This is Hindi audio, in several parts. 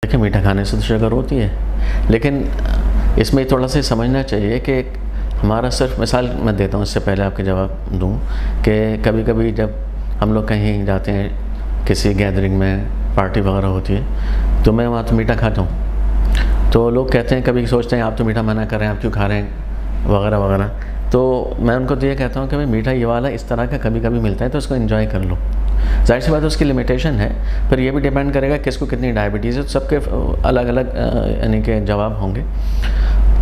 देखिए, मीठा खाने से तो शुगर होती है, लेकिन इसमें थोड़ा सा समझना चाहिए कि हमारा सिर्फ मिसाल मैं देता हूँ, इससे पहले आपके जवाब दूँ कि कभी कभी जब हम लोग कहीं जाते हैं, किसी गैदरिंग में पार्टी वगैरह होती है, तो मैं वहाँ तो मीठा खाता हूँ। तो लोग कहते हैं, कभी सोचते हैं आप तो मीठा मना कर रहे हैं, आप क्यों खा रहे हैं वगैरह वगैरह। तो मैं उनको तो ये कहता हूँ कि भाई मीठा ये वाला इस तरह का कभी कभी मिलता है तो उसको एंजॉय कर लो। जाहिर सी बात है उसकी लिमिटेशन है, पर ये भी डिपेंड करेगा किसको कितनी डायबिटीज़ है, तो सबके अलग अलग यानी कि जवाब होंगे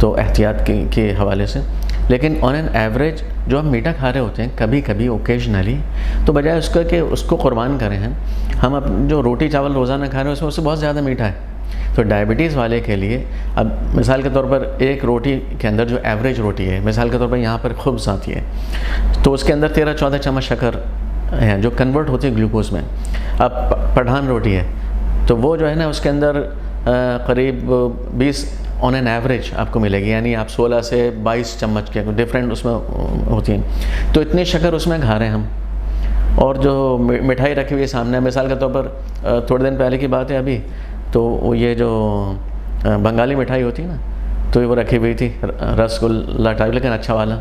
तो एहतियात के हवाले से। लेकिन ऑन एन एवरेज जो हम मीठा खा रहे होते हैं कभी कभी ओकेजनली, तो बजाय उसका कि उसको कुर्बान करें हम अपनी जो रोटी चावल रोज़ाना खा रहे हैं उसमें उससे बहुत ज़्यादा मीठा है। तो डायबिटीज़ वाले के लिए अब मिसाल के तौर पर एक रोटी के अंदर जो एवरेज रोटी है, मिसाल के तौर पर यहाँ पर खुब्ज़ आती है, तो उसके अंदर 13-14 चम्मच शक्कर है जो कन्वर्ट होती है ग्लूकोज में। अब पठान रोटी है तो वो जो है ना उसके अंदर करीब 20 ऑन एन एवरेज आपको मिलेगी, यानी आप 16 से 22 चम्मच के डिफरेंट उसमें होती हैं। तो इतनी शक्कर उसमें खा रहे हैं हम, और जो मिठाई रखी हुई है सामने, मिसाल के तौर पर थोड़े दिन पहले की बात है अभी, तो ये जो बंगाली मिठाई होती है ना, तो वो रखी हुई थी रसगुल्ला टाइप, लेकिन अच्छा वाला,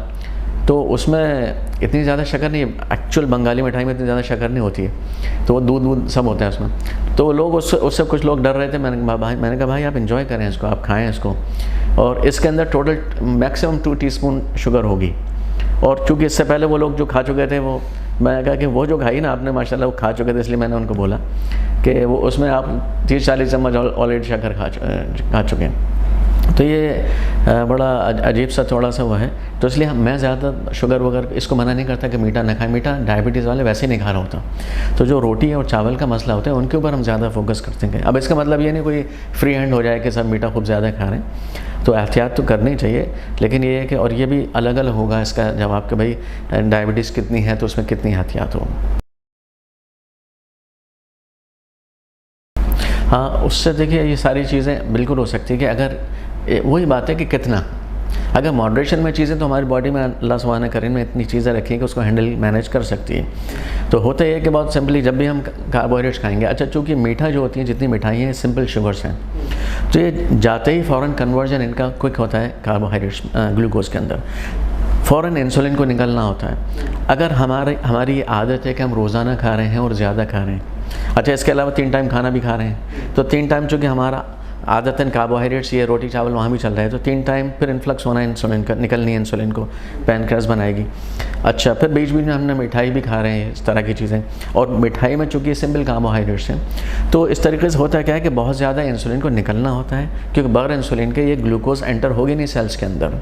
तो उसमें इतनी ज़्यादा शक्कर नहीं है। एक्चुअल बंगाली मिठाई में इतनी ज़्यादा शक्कर नहीं होती है, तो वो दूध सब होता है उसमें। तो लोग उससे कुछ लोग डर रहे थे। मैंने कहा भाई आप इंजॉय करें इसको, आप खाएं इसको, और इसके अंदर टोटल मैक्सिमम 2 टीस्पून शुगर होगी। और चूँकि इससे पहले वो लोग जो खा चुके थे, वो मैंने कहा कि वो जो खाई ना आपने माशाल्लाह वो खा चुके थे, इसलिए मैंने उनको बोला कि वो उसमें आप 30-40 चम्मच ऑलरेडी शक्कर खा चुके हैं। तो ये बड़ा अजीब सा थोड़ा सा वो है। तो इसलिए मैं ज़्यादा शुगर वगैरह इसको मना नहीं करता कि मीठा ना खाएं। मीठा डायबिटीज़ वाले वैसे नहीं खा रहा होता, तो जो रोटी और चावल का मसला होता है उनके ऊपर हम ज़्यादा फोकस करते हैं। अब इसका मतलब ये नहीं कोई फ्री हैंड हो जाए कि सब मीठा खूब ज़्यादा खा रहे हैं, तो एहतियात तो करनी चाहिए। लेकिन ये है कि और ये भी अलग अलग होगा इसका जवाब कि भाई डायबिटीज़ कितनी है तो उसमें कितनी एहतियात हो। हाँ, उससे देखिए ये सारी चीज़ें बिल्कुल हो सकती है कि अगर वही बात है कि कितना, अगर मॉडरेशन में चीज़ें तो हमारी बॉडी में अल्लाह सुब्हान करीम में इतनी चीज़ें रखी हैं कि उसको हैंडल मैनेज कर सकती है। तो होता है कि बहुत सिंपली जब भी हम कार्बोहाइड्रेट्स खाएंगे, अच्छा चूँकि मीठा जो होती है जितनी मिठाई हैं सिंपल शुगर्स हैं, तो ये जाते ही फ़ौरन कन्वर्जन इनका क्विक होता है कार्बोहाइड्रेट्स ग्लूकोज के अंदर, फ़ौरन इंसुलिन को निकलना होता है। अगर हमारी आदत है कि हम रोज़ाना खा रहे हैं और ज़्यादा खा रहे हैं, अच्छा इसके अलावा 3 टाइम खाना भी खा रहे हैं, तो 3 टाइम चूँकि हमारा आदतन कार्बोहाइड्रेट्स ये रोटी चावल वहाँ भी चल रहा है, तो 3 टाइम फिर इन्फ्लक्स होना है इंसुलिन का, निकलनी है इंसुलिन को, पैनक्रियास बनाएगी। अच्छा फिर बीच बीच में हमने मिठाई भी खा रहे हैं, इस तरह की चीज़ें, और मिठाई में चूँकि सिंपल कार्बोहाइड्रेट्स हैं, तो इस तरीके से होता है क्या है कि बहुत ज़्यादा इंसुलिन को निकलना होता है, क्योंकि बगैर इंसुलिन के ये ग्लूकोज एंटर होगी नहीं सेल्स के अंदर।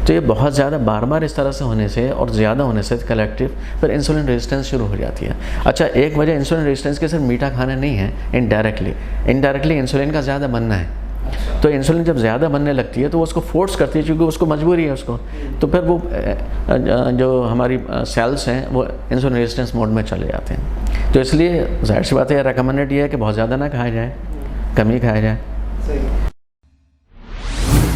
तो ये बहुत ज़्यादा बार बार इस तरह से होने से और ज़्यादा होने से कलेक्टिव फिर इंसुलिन रेजिस्टेंस शुरू हो जाती है। अच्छा एक वजह इंसुलिन रेजिस्टेंस के सिर्फ मीठा खाना नहीं है, इनडायरेक्टली इंसुलिन का ज़्यादा बनना है। तो इंसुलिन जब ज़्यादा बनने लगती है तो वो उसको फोर्स करती है, क्योंकि उसको मजबूरी है उसको, तो फिर वो जो हमारी सेल्स हैं वो इंसुलिन रेजिस्टेंस मोड में चले जाते हैं। तो इसलिए जाहिर सी बात है रिकमेंडेड ये है कि बहुत ज़्यादा ना खाया जाए, कम ही खाया जाए।